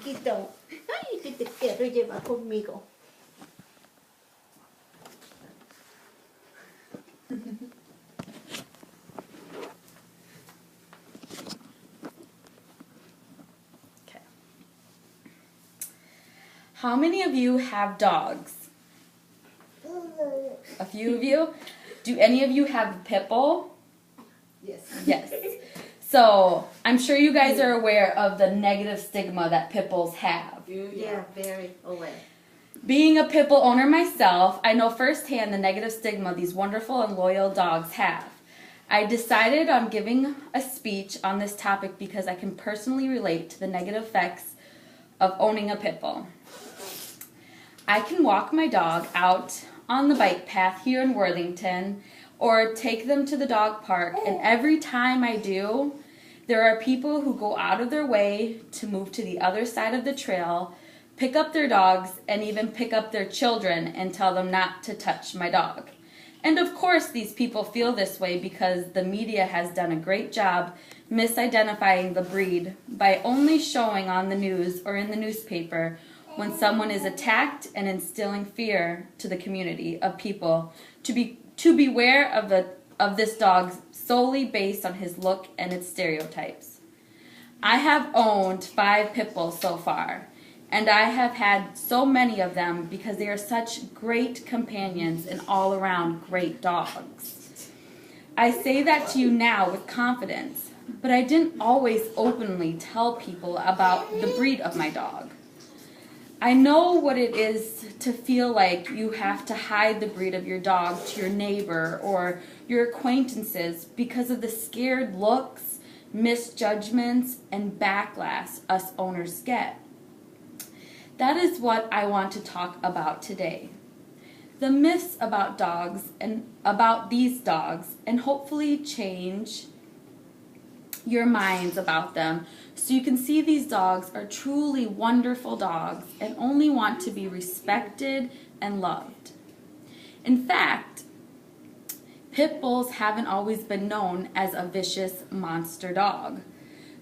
chiquito. Ay, que te quiero llevar conmigo. Okay. How many of you have dogs? A few of you? Do any of you have a pit bull? Yes. Yes. So, I'm sure you guys are aware of the negative stigma that pit bulls have. Yeah, very aware. Being a pit bull owner myself, I know firsthand the negative stigma these wonderful and loyal dogs have. I decided on giving a speech on this topic because I can personally relate to the negative effects of owning a pit bull. I can walk my dog out on the bike path here in Worthington or take them to the dog park, and every time I do, there are people who go out of their way to move to the other side of the trail, pick up their dogs, and even pick up their children and tell them not to touch my dog. And of course these people feel this way because the media has done a great job misidentifying the breed by only showing on the news or in the newspaper when someone is attacked and instilling fear to the community of people to beware of this dog solely based on his look and its stereotypes. I have owned 5 pit bulls so far, and I have had so many of them because they are such great companions and all around great dogs. I say that to you now with confidence, but I didn't always openly tell people about the breed of my dog. I know what it is to feel like you have to hide the breed of your dog to your neighbor or your acquaintances because of the scared looks, misjudgments, and backlash us owners get. That is what I want to talk about today. The myths about dogs and about these dogs, and hopefully change your minds about them so you can see these dogs are truly wonderful dogs and only want to be respected and loved. In fact, pit bulls haven't always been known as a vicious monster dog.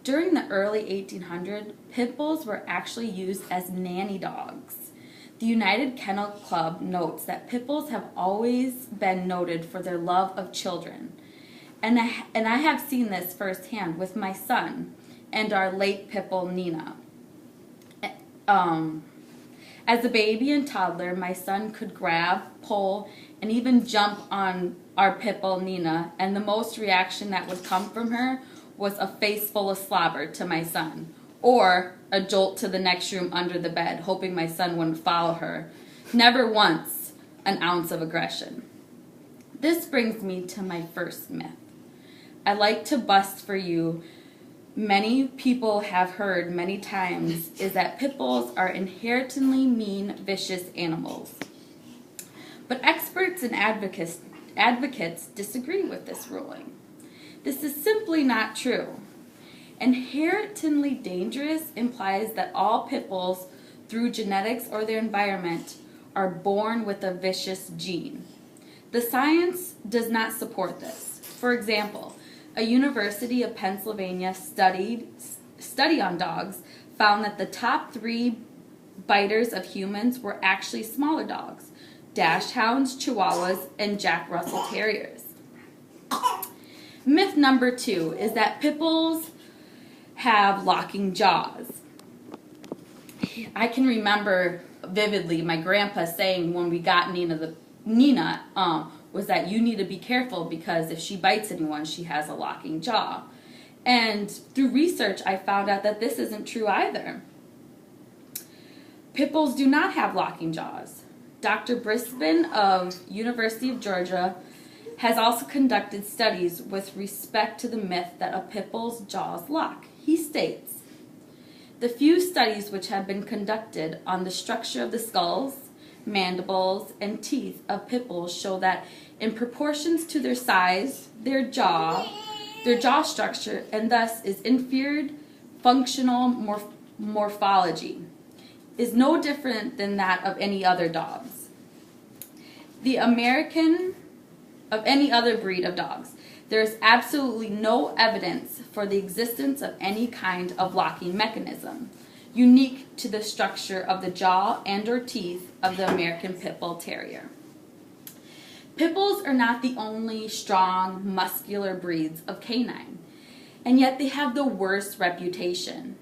During the early 1800s, pit bulls were actually used as nanny dogs. The United Kennel Club notes that pit bulls have always been noted for their love of children. And I have seen this firsthand with my son and our late pit bull, Nina. As a baby and toddler, my son could grab, pull, and even jump on our pit bull, Nina, and the most reaction that would come from her was a face full of slobber to my son, or a jolt to the next room under the bed, hoping my son wouldn't follow her. Never once an ounce of aggression. This brings me to my first myth. I like to bust for you. Many people have heard many times is that pit bulls are inherently mean, vicious animals. But experts and advocates disagree with this ruling. This is simply not true. Inherently dangerous implies that all pit bulls, through genetics or their environment, are born with a vicious gene. The science does not support this. For example, a University of Pennsylvania study on dogs found that the top 3 biters of humans were actually smaller dogs: Dachshunds, Chihuahuas, and Jack Russell Terriers. Myth number 2 is that pit bulls have locking jaws. I can remember vividly my grandpa saying when we got Nina was that you need to be careful because if she bites anyone, she has a locking jaw. And through research, I found out that this isn't true either. Pit bulls do not have locking jaws. Dr. Brisbane of University of Georgia has also conducted studies with respect to the myth that a pit bull's jaws lock. He states, the few studies which have been conducted on the structure of the skulls, mandibles, and teeth of pit bulls show that in proportions to their size, their jaw structure, and thus is inferior functional morphology, is no different than that of any other dogs. Of any other breed of dogs. There is absolutely no evidence for the existence of any kind of locking mechanism unique to the structure of the jaw and or teeth of the American Pit Bull Terrier. Pit Bulls are not the only strong, muscular breeds of canine, and yet they have the worst reputation.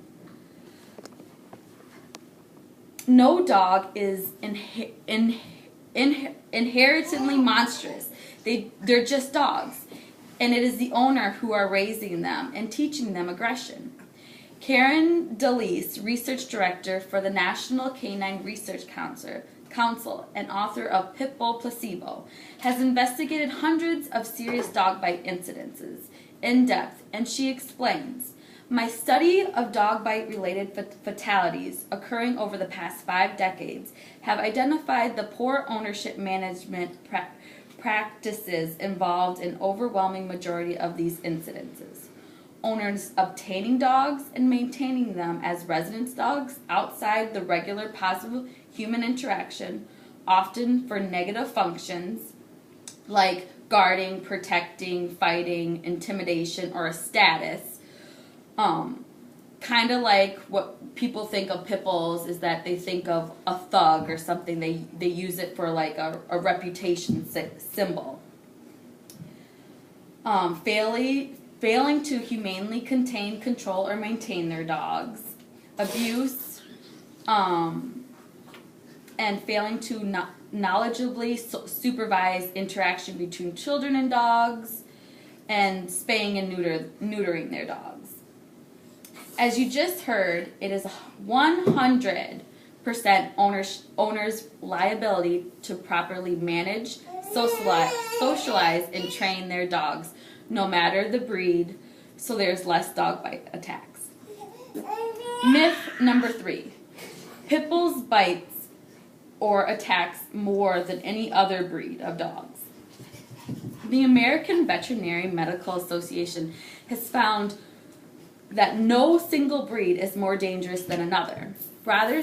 No dog is inherently monstrous. They're just dogs, and it is the owner who are raising them and teaching them aggression. Karen DeLeese, research director for the National Canine Research Council and author of Pit Bull Placebo, has investigated hundreds of serious dog bite incidences in depth, and she explains, "My study of dog bite related fatalities occurring over the past 5 decades have identified the poor ownership management practices involved in overwhelming majority of these incidences. Owners obtaining dogs and maintaining them as residence dogs outside the regular positive human interaction, often for negative functions like guarding, protecting, fighting, intimidation, or a status. Kind of like what people think of pit bulls is that they think of a thug or something. They use it for like a reputation symbol. Failing to humanely contain, control, or maintain their dogs. Abuse, and failing to knowledgeably supervise interaction between children and dogs, and spaying and neutering their dogs. As you just heard, it is 100% owner's liability to properly manage, socialize, and train their dogs, no matter the breed, so there's less dog bite attacks. Myth number 3. Pit bulls bites or attacks more than any other breed of dogs. The American Veterinary Medical Association has found that no single breed is more dangerous than another. Rather,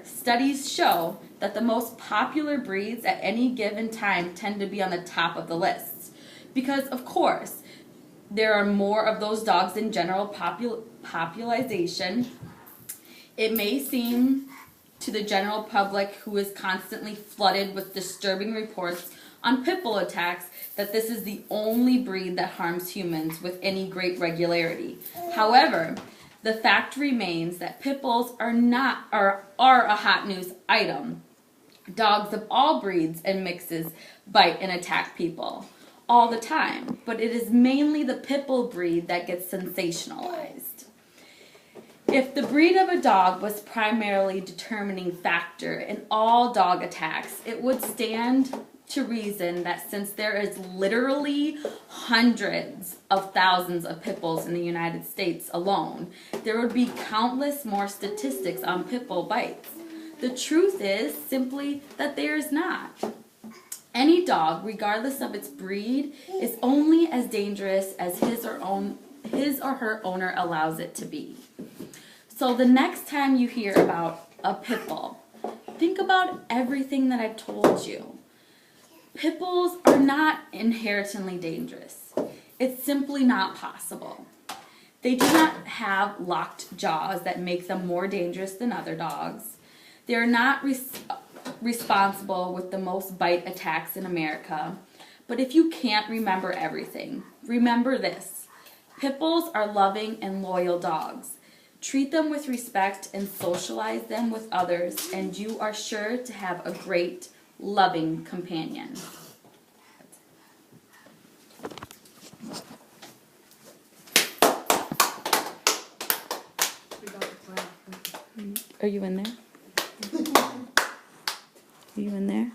studies show that the most popular breeds at any given time tend to be on the top of the list. Because, of course, there are more of those dogs in general population. It may seem to the general public, who is constantly flooded with disturbing reports on pit bull attacks, that this is the only breed that harms humans with any great regularity. However, the fact remains that pit bulls are a hot news item. Dogs of all breeds and mixes bite and attack people all the time, but it is mainly the pit bull breed that gets sensationalized. If the breed of a dog was primarily determining factor in all dog attacks, it would stand to reason that since there is literally hundreds of thousands of pit bulls in the United States alone, there would be countless more statistics on pit bull bites. The truth is simply that there is not. Any dog, regardless of its breed, is only as dangerous as his or her owner allows it to be. So the next time you hear about a pit bull, think about everything that I've told you. Pit bulls are not inherently dangerous. It's simply not possible. They do not have locked jaws that make them more dangerous than other dogs. They are not responsible with the most bite attacks in America. But if you can't remember everything, remember this. Pit bulls are loving and loyal dogs. Treat them with respect and socialize them with others, and you are sure to have a great, loving companion. Are you in there? Are you in there?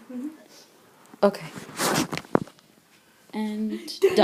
Okay. And done.